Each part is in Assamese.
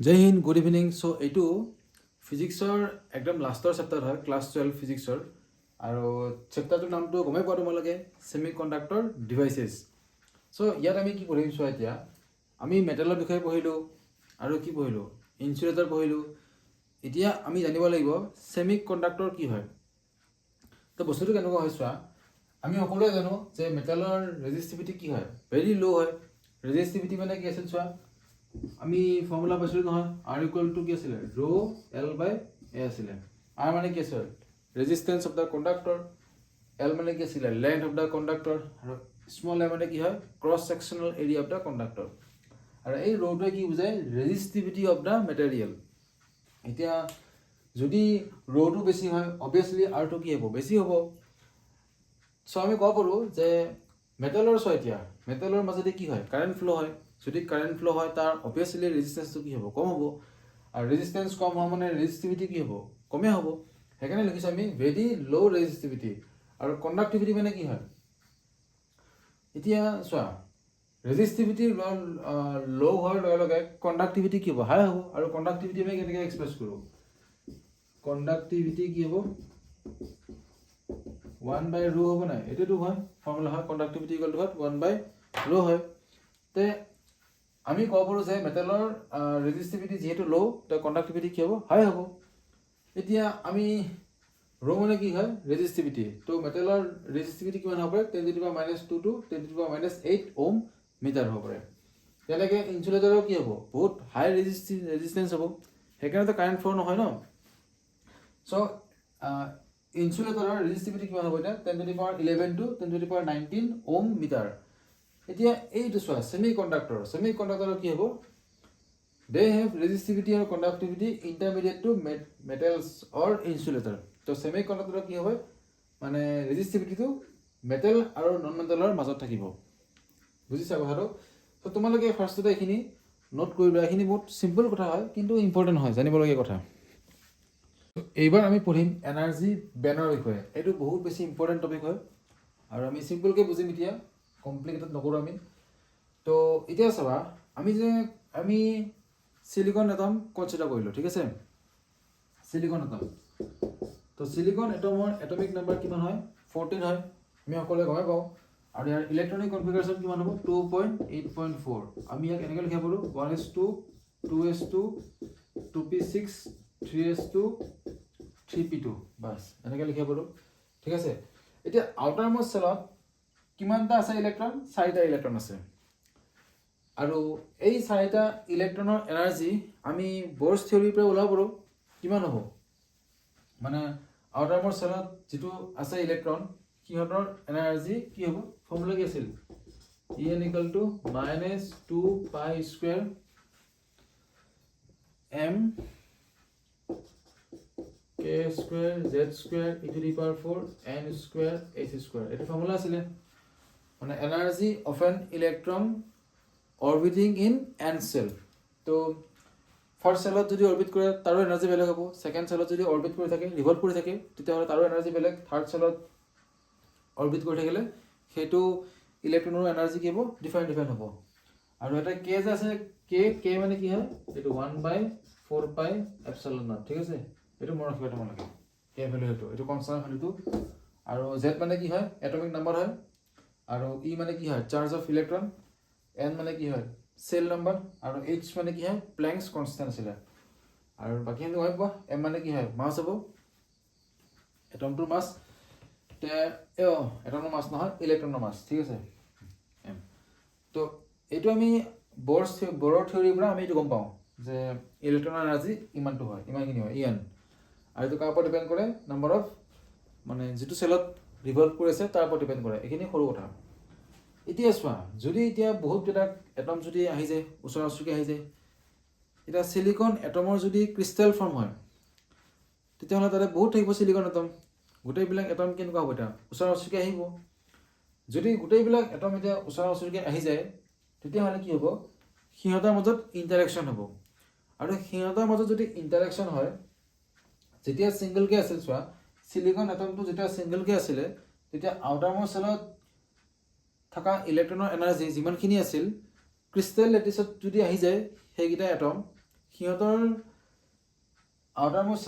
জয় হিন্দ, গুড ইভিনিং। চ' এইটো ফিজিক্সৰ একদম লাষ্টৰ চেপ্টাৰ হয়, ক্লাছ 12 ফিজিক্সৰ। আৰু চেপ্টাৰটোৰ নামটো গমেই পোৱা তোমালোকে, ছেমি কণ্ডাক্টৰ ডিভাইচেছ। চ' ইয়াত আমি কি পঢ়িম চোৱা, এতিয়া আমি মেটেলৰ বিষয়ে পঢ়িলোঁ আৰু কি পঢ়িলোঁ, ইনচুলেটৰ পঢ়িলোঁ। এতিয়া আমি জানিব লাগিব ছেমি কণ্ডাক্টৰ কি হয়। তো বস্তুটো কেনেকুৱা হয় চোৱা, আমি সকলোৱে জানো যে মেটেলৰ ৰেজিষ্টিভিটি কি হয়, ভেৰি ল' হয়। ৰেজিষ্টিভিটি মানে কি আছিল চোৱা, আমি ফৰ্মুলা পাইছিলোঁ নহয়, আৰ ইকুৱেল টু কি আছিলে, ৰ' এল বাই এ আছিলে। আৰ মানে কি আছিলে, resistance of the conductor. L মানে কি আছিলে, লেন্থ অফ দ্য কণ্ডাক্টৰ। আৰু স্মল এ মানে কি হয়, cross sectional area of the conductor. আৰু এই ৰ'টোৱে কি বুজায়, ৰেজিষ্টিভিটি অফ দ্য মেটেৰিয়েল। এতিয়া যদি ৰ'টো বেছি হয়, অবভিয়াছলি আৰটো কি হ'ব, বেছি হ'ব। চ' আমি ক'ব পাৰোঁ যে মেটেলৰ চোৱা, এতিয়া মেটেলৰ মাজেদি কি হয়, কাৰেণ্ট ফ্ল' হয়। যদি কাৰেণ্ট ফ্ল' হয়, তাৰ অবভিয়াছলি ৰেজিষ্টেঞ্চটো কি হ'ব, কম হ'ব। আৰু ৰেজিষ্টেঞ্চ কম হোৱা মানে ৰেজিষ্টিভিটি কি হ'ব, কমেই হ'ব। সেইকাৰণে লিখিছোঁ আমি ভেৰি ল' ৰেজিষ্টিভিটি। আৰু কণ্ডাক্টিভিটি মানে কি হয়, এতিয়া চোৱা, ৰেজিষ্টিভিটি ল' হোৱাৰ লগে লগে কণ্ডাক্টিভিটি কি হ'ব, হাই হ'ব। আৰু কণ্ডাক্টিভিটি আমি কেনেকৈ এক্সপ্ৰেছ কৰোঁ, কণ্ডাক্টিভিটি কি হ'ব, 1/ρ হ'ব নাই, এইটোতো হয় ফৰ্মুলা হয়, কণ্ডাক্টিভিটি ইকুৱেল টু 1/ρ হয়। তে আমি ক'ব পাৰোঁ যে মেটেলৰ ৰেজিষ্টিভিটি যিহেতু ল', তো কণ্ডাক্টিভিটি কি হ'ব, হাই হ'ব। এতিয়া আমি ৰ' মানে কি হয়, ৰেজিষ্টিভিটি। তো মেটেলৰ ৰেজিষ্টিভিটি কিমান হ'ব পাৰে, 10⁻² to 10⁻8 ওম মিটাৰ হ'ব পাৰে। তেনেকৈ ইনচুলেটৰৰ কি হ'ব, বহুত হাই ৰেজিষ্টেঞ্চ হ'ব, সেইকাৰণেতো কাৰেণ্ট ফ্ল' নহয় ন। চ' ইনচুলেটৰৰ ৰেজিষ্টিভিটি কিমান হ'ব, এতিয়া 10⁻11 to 10⁻19 ওম মিটাৰ। এতিয়া এইটো চোৱা, ছেমি কণ্ডাক্টৰৰ কি হ'ব, দে হেভ ৰেজিষ্টিভিটি আৰু কণ্ডাক্টিভিটি ইণ্টাৰমিডিয়েট টু মেটেলছ অৰ ইনচুলেটৰ। তো ছেমি কণ্ডাক্টৰৰ কি হ'ব, মানে ৰেজিষ্টিভিটিটো মেটেল আৰু নন মেটেলৰ মাজত থাকিব। বুজিছা কথাটো? তো তোমালোকে ফাৰ্ষ্টতে এইখিনি নোট কৰিবা। এইখিনি বহুত চিম্পল কথা হয়, কিন্তু ইম্পৰ্টেণ্ট হয়, জানিবলগীয়া কথা। এইবাৰ আমি পঢ়িম এনাৰ্জি বেণ্ডৰ বিষয়ে। এইটো বহুত বেছি ইম্পৰ্টেণ্ট টপিক হয়, আৰু আমি চিম্পলকৈ বুজিম, এতিয়া কমপ্লিকেটেড নকৰোঁ আমি। তো এতিয়া চাবা, আমি সিলিকন এটম কনচিডাৰ কৰিলোঁ, ঠিক আছে। সিলিকন এটম, তো সিলিকন এটমৰ এটমিক নাম্বাৰ কিমান হয়, 14 হয়, আমি সকলোৱে গমেই পাওঁ। আৰু ইয়াৰ ইলেক্ট্ৰনিক কনফিগাৰেশ্যন কিমান হ'ব, 2.8.4। আমি ইয়াক এনেকৈ লিখিব পাৰোঁ, 1s2 2s2 2p6 3s2 3p2, bus এনেকৈ লিখিব পাৰোঁ, ঠিক আছে। এতিয়া আউটাৰ মোষ্ট চেলত কিমানটা আছে ইলেক্ট্ৰন, 4টা ইলেক্ট্ৰন আছে। আৰু এই 4টা ইলেক্ট্ৰনৰ এনাৰ্জি আমি ব'ৰ্ছ থিয়ৰীৰ পৰা ওলাব পাৰোঁ, কিমান হ'ব, মানে আউটাৰ মোষ্ট চেলত যিটো আছে ইলেক্ট্ৰন, সিহঁতৰ এনাৰ্জি কি হ'ব, ফৰ্মুলা কি আছিল, En = -2π² m k² z² e⁴ n² h², এইটো ফৰ্মুলা আছিলে, মানে energy of an electron orbiting in n shell. তো ফাৰ্ষ্ট চেলত যদি অৰবিট কৰে তাৰো এনাৰ্জি বেলেগ হ'ব, ছেকেণ্ড চেলত যদি অৰবিট কৰি থাকে, ৰিভল্ভ কৰি থাকে, তেতিয়াহ'লে তাৰো এনাৰ্জি বেলেগ, থাৰ্ড চেলত অৰবিট কৰি থাকিলে সেইটো ইলেক্ট্ৰনৰ এনাৰ্জি কি হ'ব, ডিফাৰেণ্ট হ'ব। আৰু এটা কে যে আছে, কে মানে কি হয়, এইটো 1/4πε0, ঠিক আছে। এইটো মনত ৰাখিবা তোমালোকে, কে ভেলু এইটো কনষ্টেণ্ট ভেলুটো। আৰু জেড মানে কি হয়, এটমিক নাম্বাৰ হয়। আৰু ই মানে কি হয়, চাৰ্জ অফ ইলেক্ট্ৰন। এন মানে কি হয়, চেল নাম্বাৰ। আৰু এইচ মানে কি হয়, প্লেংকছ কনষ্টেণ্ট আছিলে। আৰু বাকীখিনি গম পোৱা, এম মানে কি হয়, মাছ হ'ব, এটমটোৰ মাছ। এটমৰ মাছ নহয়, ইলেক্ট্ৰনৰ মাছ, ঠিক আছে, এম। তো এইটো আমি ব'ৰৰ থিয়ৰীৰ পৰা আমি এইটো গম পাওঁ যে ইলেক্ট্ৰনৰ এনাৰ্জি ইমানটো হয়, ইমানখিনি হয়, ইএন। আৰু এইটো কাৰ ওপৰত ডিপেণ্ড কৰে, নাম্বাৰ অফ, মানে যিটো চেলত ৰিভল্ভ কৰি আছে তাৰ ওপৰত ডিপেণ্ড কৰে। এইখিনি সৰু কথা। এতিয়া চোৱা, যদি এতিয়া বহুতকেইটা এটম যদি আহি যায়, ওচৰা ওচৰিকৈ আহি যায়, এতিয়া চিলিকন এটমৰ যদি ক্ৰিষ্টেল ফৰ্ম হয়, তেতিয়াহ'লে তাতে বহুত থাকিব চিলিকন এটম। গোটেইবিলাক এটম কেনেকুৱা হ'ব, এতিয়া ওচৰা ওচৰিকৈ আহিব। যদি গোটেইবিলাক এটম এতিয়া ওচৰা ওচৰিকৈ আহি যায়, তেতিয়াহ'লে কি হ'ব, সিহঁতৰ মাজত ইণ্টাৰেকশ্যন হ'ব। আৰু সিহঁতৰ মাজত যদি ইণ্টাৰেকশ্যন হয়, যেতিয়া ছিংগলকৈ আছিল চোৱা, চিলিকন এটমটো যেতিয়া ছিংগলকৈ আছিলে, তেতিয়া আউটাৰ মোষ্ট চেলত থকা ইলেক্ট্ৰনৰ এনাৰ্জি যিমানখিনি আছিল, ক্ৰিষ্টেল লেটিছত যদি আহি যায় সেইকেইটা এটম, সিহঁতৰ আউটাৰমোষ্ট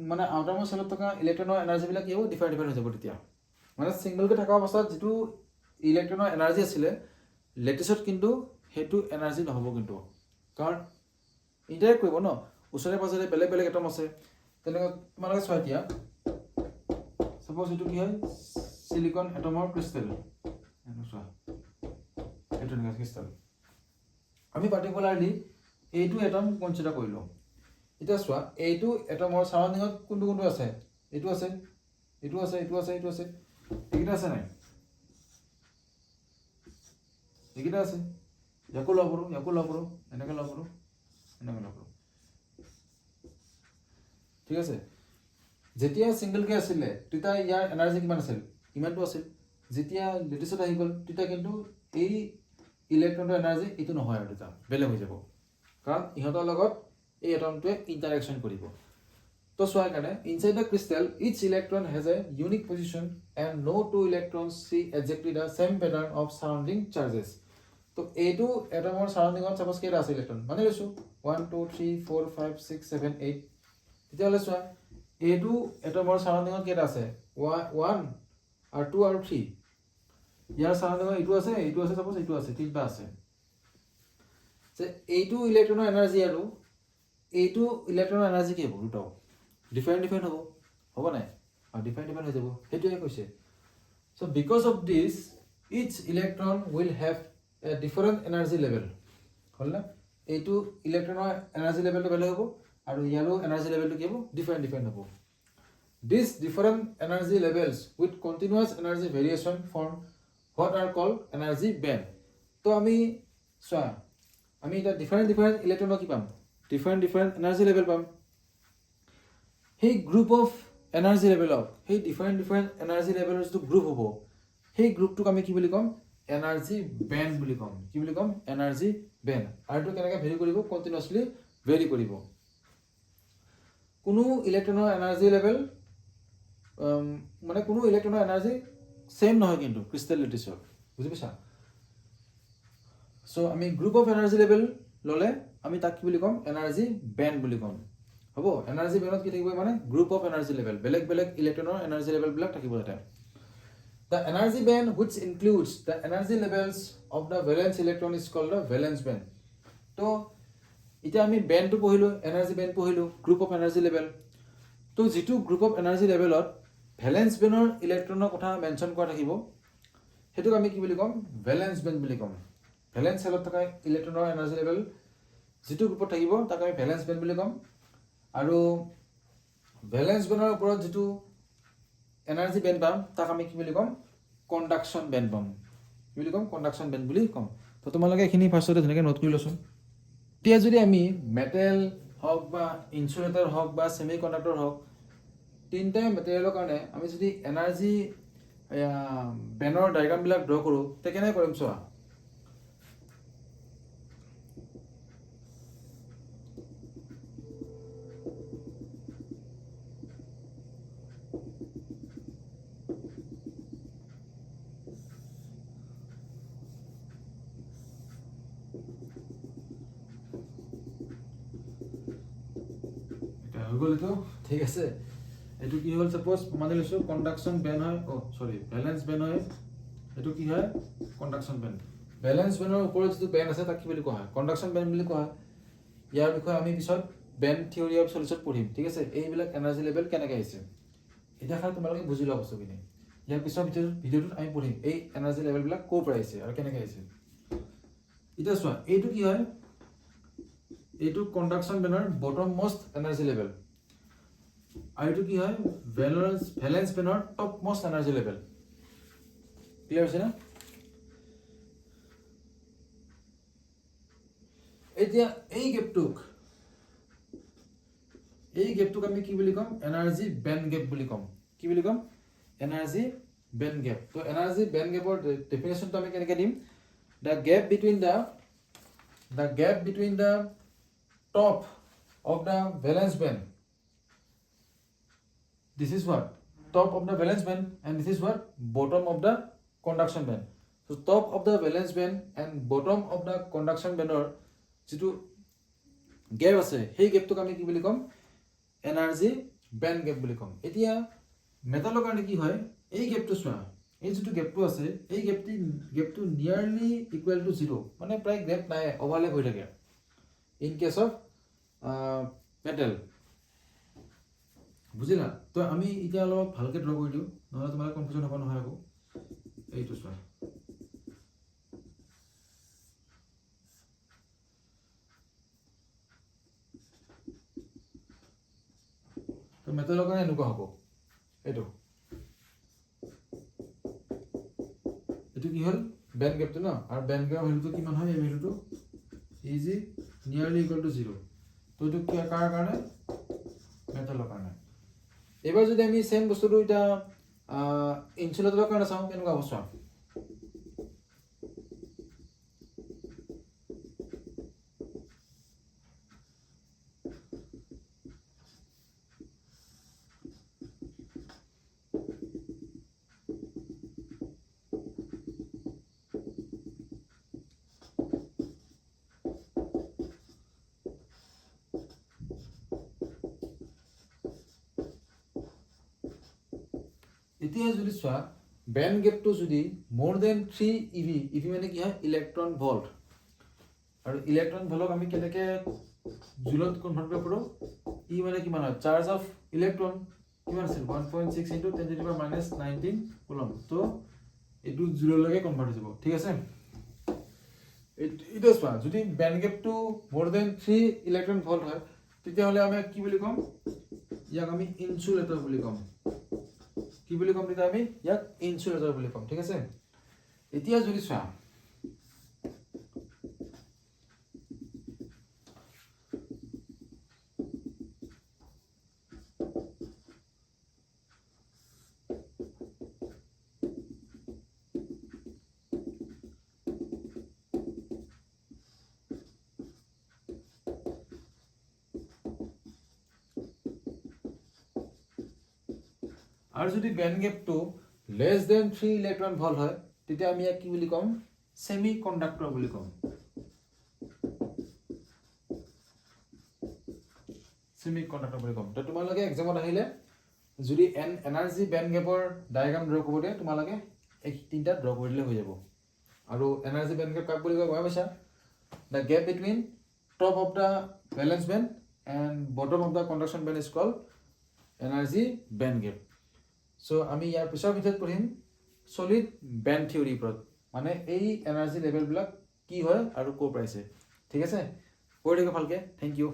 মানে আউটাৰমোষ্ট চেলত থকা ইলেক্ট্ৰনৰ এনাৰ্জিবিলাক কি হ'ব ডিফাৰেণ্ট হৈ যাব তেতিয়া মানে ছিংগলকৈ থকা অৱস্থাত যিটো ইলেক্ট্ৰনৰ এনাৰ্জি আছিলে লেটিছত কিন্তু সেইটো এনাৰ্জি নহ'ব কিন্তু কাৰণ ইণ্টাৰেক্ট কৰিব ন ওচৰে পাজৰে বেলেগ বেলেগ এটম আছে তেনেকৈ তোমালোকে চোৱা এতিয়া সাপোজ এইটো কি হয় সিলিকন এটমৰ ক্ৰিষ্টেল চোৱা এইটো এনেকুৱা ক্ৰিষ্টেল আমি পাৰ্টিকুলাৰলি এইটো এটম কনচিডাৰ কৰিলোঁ এতিয়া চোৱা এইটো এটমৰ সাৰাউণ্ডিঙত কোনটো কোনটো আছে এইটো আছে এইটো আছে এইটো আছে এইটো আছে এইকেইটা আছে নাই এইকেইটা আছে ইয়াকো লগ কৰোঁ এনেকৈ লগ কৰোঁ ঠিক আছে যেতিয়া ছিংগলকৈ আছিলে তেতিয়া ইয়াৰ এনাৰ্জি কিমান আছিল ইমানটো আছিল যেতিয়া লেটিছত আহি গ'ল তেতিয়া কিন্তু এই ইলেক্ট্ৰনৰ এনাৰ্জি এইটো নহয় আৰু তেতিয়া বেলেগ হৈ যাব কাৰণ ইহঁতৰ লগত এই এটমটোৱে ইণ্টাৰেকশ্যন কৰিব তো চোৱাৰ কাৰণে inside the crystal each electron has a unique position and no' two electrons see exactly the same pattern of surrounding charges তো এইটো এটমৰ ছাৰাউণ্ডিঙত ছাপ'জ কেইটা আছে ইলেক্ট্ৰন মানি লৈছোঁ 1 2 3 4 5 6 7 8 তেতিয়াহ'লে চোৱা এইটো এটমৰ ছাৰাউণ্ডিঙত কেইটা আছে 1 আৰু 2 আৰু 3 ইয়াৰ ছাৰাউণ্ডিঙত এইটো আছে ছাপ'জ এইটো আছে তিনিটা আছে যে এইটো ইলেক্ট্ৰনৰ এনাৰ্জি আৰু এইটো ইলেক্ট্ৰনৰ এনাৰ্জি কি হ'ব দুটাও ডিফাৰেণ্ট হ'ব নাই আৰু ডিফাৰেণ্ট হৈ যাব সেইটোৱে কৈছে so' because of this each electron will have a different energy level হ'ল না এইটো ইলেক্ট্ৰনৰ এনাৰ্জি লেভেলটো বেলেগ হ'ব আৰু ইয়াৰো এনাৰ্জি লেভেলটো কি হ'ব ডিফাৰেণ্ট হ'ব this different energy levels with continuous energy variation form what are call energy band তো আমি চোৱা আমি এতিয়া ডিফাৰেণ্ট ইলেক্ট্ৰনৰ কি পাম ডিফাৰেণ্ট এনাৰ্জি লেভেল পাম সেই গ্ৰুপ অফ এনাৰ্জি লেভেলক সেই ডিফাৰেণ্ট এনাৰ্জি লেভেলৰ যিটো গ্ৰুপ হ'ব সেই গ্ৰুপটোক আমি কি বুলি ক'ম এনাৰ্জি বেণ্ড বুলি ক'ম কি বুলি ক'ম এনাৰ্জি বেণ্ড আৰু এইটো কেনেকৈ ভেৰি কৰিব কণ্টিনিউৱাছলি ভেৰি কৰিব কোনো ইলেক্ট্ৰনৰ এনাৰ্জি লেভেল মানে কোনো ইলেক্ট্ৰনৰ এনাৰ্জি ছেম নহয় কিন্তু ক্ৰিষ্টেল লেটিছৰ বুজি পাইছা চ' আমি গ্ৰুপ অফ এনাৰ্জি লেভেল ল'লে আমি তাক কি বুলি ক'ম এনাৰ্জি বেণ্ড বুলি ক'ম হ'ব এনাৰ্জি বেণ্ডত কি থাকিব মানে গ্ৰুপ অফ এনাৰ্জি লেভেল বেলেগ ইলেক্ট্ৰনৰ এনাৰ্জি লেভেলবিলাক থাকিব তাতে the energy band which includes the energy levels of the valence electron is called the valence band তো এতিয়া আমি বেণ্ডটো পঢ়িলোঁ এনাৰ্জি বেণ্ড পঢ়িলোঁ গ্ৰুপ অফ এনাৰ্জি লেভেল তো যিটো গ্ৰুপ অফ এনাৰ্জি লেভেলত ভেলেন্স বেণ্ডৰ ইলেক্ট্ৰনৰ কথা মেনশ্যন কৰা থাকিব সেইটোক আমি কি বুলি ক'ম ভেলেন্স বেণ্ড বুলি ক'ম ভেলেন্স চেলত থকা ইলেক্ট্ৰনৰ এনাৰ্জি লেভেল যিটো গ্ৰুপত থাকিব তাক আমি ভেলেন্স বেণ্ড বুলি ক'ম আৰু ভেলেন্স বেণ্ডৰ ওপৰত যিটো এনাৰ্জি বেণ্ড পাম তাক আমি কি বুলি ক'ম কণ্ডাকশ্যন বেণ্ড পাম কি বুলি ক'ম কণ্ডাকশ্যন বেণ্ড বুলি ক'ম তো তোমালোকে এইখিনি ফাৰ্ষ্টতে ধুনীয়াকৈ নোট কৰি লৈছোন এতিয়া যদি আমি মেটেল হওক বা ইনচুলেটৰ হওক বা ছেমি কণ্ডাক্টৰ হওক তিনিটা মেটেৰিয়েলৰ কাৰণে আমি যদি এনাৰ্জি বেণ্ডৰ ডায়েগ্ৰামবিলাক ড্ৰ কৰোঁ তেতিয়া কেনেকৈ কৰিম চোৱা হৈ গ'ল এইটো ঠিক আছে এইটো কি হ'ল ছাপ'জ মানি লৈছোঁ কণ্ডাকশ্যন বেণ্ড হয় ভেলেন্স বেণ্ড হয় এইটো কি হয় কণ্ডাকশ্যন বেণ্ড ভেলেন্স বেণ্ডৰ ওপৰত যিটো বেণ্ড আছে তাক কি বুলি কোৱা হয় কণ্ডাকশ্যন বেণ্ড বুলি কোৱা হয় ইয়াৰ বিষয়ে আমি পিছত বেণ্ড থিয়ৰী অফ চলিউশ্যন পঢ়িম ঠিক আছে এইবিলাক এনাৰ্জি লেভেল কেনেকৈ আহিছে এতিয়া খালি তোমালোকে বুজি লোৱা বস্তুখিনি ইয়াৰ পিছৰ ভিডিঅ'টোত আমি পঢ়িম এই এনাৰ্জি লেভেলবিলাক ক'ৰ পৰা আহিছে আৰু কেনেকৈ আহিছে এতিয়া চোৱা এইটো কি হয় এইটো কণ্ডাকশ্যন বেণ্ডৰ বটম মষ্ট এনাৰ্জি লেভেল আৰু এইটো কি হয় ভেলেন্স বেণ্ডৰ top most energy level clear হৈছে না এতিয়া এই গেপটোক আমি কি বুলি ক'ম এনাৰ্জি বেণ্ড গেপ বুলি ক'ম কি বুলি ক'ম এনাৰ্জি বেণ্ড গেপ তো এনাৰ্জি বেণ্ড গেপৰ ডেফিনেশ্যনটো আমি কেনেকৈ দিম the gap between the top of the valence band this is what top of the valence band and this is what bottom of the conduction band so top of the valence band and bottom of the conduction band or যিটো গেপ আছে সেই গেপটোক আমি কি বুলি ক'ম এনাৰ্জি বেণ্ড গেপ বুলি ক'ম এতিয়া মেটালৰ কাৰণে কি হয় এই গেপটো চোৱা এই যেটো গেপটো আছে এই গেপটো নিয়াৰলি ইকুৱেল টু 0 মানে প্ৰায় গেপ নাই ওভাৰলেপ হৈ থাকে ইন কেস অফ মেটেল বুজিলা তো আমি এতিয়া অলপ ভালকে ড্ৰ কৰি দিও নহলে তোমাৰ কনফিউজন হ'ব নহয় আকৌ এইটো চোৱা তো মেটেলৰ কাৰণে এনেকুৱা হ'ব এইটো কি হল বেণ্ড গেপটো ন আৰু বেণ্ড গেপ ভ্যালুটো কিমান হয় এই ভ্যালুটো ইজি নিয়াৰলি ইকুৱেল টু 0 তো এইটো কি কাৰ কাৰণে মেটালৰ কাৰণে এবাৰ যদি আমি সেম বস্তুটো এটা ইনসুলেটৰৰ কাৰণে চাওঁ কেনেকুৱা হ'ব চোৱা এতিয়া যদি চোৱা বেণ্ড গেপটো যদি মোৰ দেন 3 ইভি ইভি মানে কি হয় ইলেক্ট্ৰন ভল্ট আৰু ইলেক্ট্ৰন ভল্টক আমি কেনেকে জুলত কনভাৰ্ট কৰিব পাৰো ই মানে কিমান হয় চাৰ্জ অফ ইলেক্ট্ৰন কিমান আছে 1.6 * 10⁻⁻19 কুলম তো এটো জুললৈকে কনভাৰ্ট হৈ যাব ঠিক আছে এটা চোৱা যদি বেণ্ড গেপটো মোৰ দেন 3 ইলেক্ট্ৰন ভল্ট হয় তেতিয়া হলে আমি কি বুলি কম ইয়াক আমি ইনসুলেটৰ বুলি কম কি বুলি কম তেতিয়া আমি ইয়াক ইনসুলেটৰ বুলি কম ঠিক আছে এতিয়া যদি চোৱা আৰু যদি বেণ্ড গেপটো লেস দেন 3 ইলেক্ট্ৰন ভল্ট হয় তেতিয়া আমি ইয়াক কি বুলি কম সেমি কন্ডাক্টৰ বুলি কম সেমি কন্ডাক্টৰ বুলি কম তো তোমালোকে এক্সামত আহিলে যদি এনাৰ্জি বেণ্ড গেপৰ ডায়াগ্ৰাম ড্ৰ কৰিব দিয়ে তোমালোকে এই তিনটা ড্ৰ কৰি দিলে হৈ যাব আৰু এনাৰ্জি বেণ্ড গেপ কাক বুলি কয় গম পাইছা the gap between top of the valence band and bottom of the conduction band is called energy band gap so আমি ইয়াৰ পিছৰ ভিডিঅ'ত পঢ়িম সলিড বেণ্ড থিওৰি ওপৰত মানে এই এনাৰ্জি লেভেল বিলাক কি হয় আৰু ক'ৰ পাইছে ঠিক আছে পঢ়ি দেখো ভালকে থ্যাংক ইউ